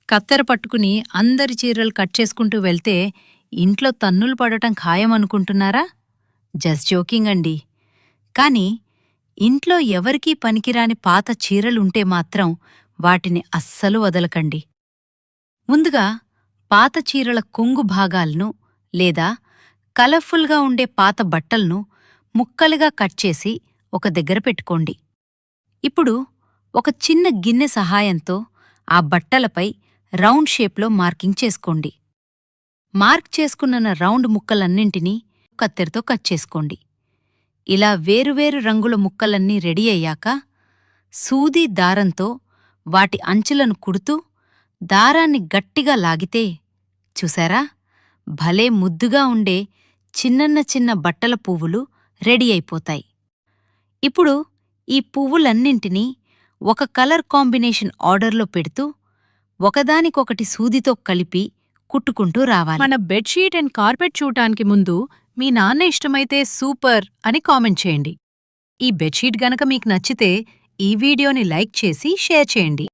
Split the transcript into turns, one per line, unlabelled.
కత్తెర పట్టుకుని అందరి చీరలు కట్ చేసుకుంటూ వెళ్తే ఇంట్లో తన్నులు పడటం ఖాయమనుకుంటున్నారా? జస్ట్ జోకింగ్ అండి. కాని ఇంట్లో ఎవరికీ పనికిరాని పాత చీరలుంటే మాత్రం వాటిని అస్సలు వదలకండి. ముందుగా పాత చీరల కొంగు భాగాలను లేదా కలర్ఫుల్గా ఉండే పాత బట్టల్ను ముక్కలుగా కట్ చేసి ఒక దగ్గర పెట్టుకోండి. ఇప్పుడు ఒక చిన్న గిన్నె సహాయంతో ఆ బట్టలపై రౌండ్ షేప్లో మార్కింగ్ చేసుకోండి. మార్క్ చేసుకున్న రౌండ్ ముక్కలన్నింటినీ కత్తెరతో కట్ చేసుకోండి. ఇలా వేరువేరు రంగుల ముక్కలన్నీ రెడీ అయ్యాక సూది దారంతో వాటి అంచులను కుడుతూ దారాన్ని గట్టిగా లాగితే చూశారా, భలే ముద్దుగా ఉండే చిన్న బట్టల పువ్వులు రెడీ అయిపోతాయి. ఇప్పుడు ఈ పువ్వులన్నింటినీ ఒక కలర్ కాంబినేషన్ ఆర్డర్లో పెడుతూ ఒకదానికొకటి సూదితో కలిపి కుట్టుకుంటూ రావాలి.
మన బెడ్షీట్ అండ్ కార్పెట్ చూడటానికి ముందు మీ నాన్న ఇష్టమైతే సూపర్ అని కామెంట్ చేయండి. ఈ బెడ్షీట్ గనక మీకు నచ్చితే ఈ వీడియోని లైక్ చేసి షేర్ చేయండి.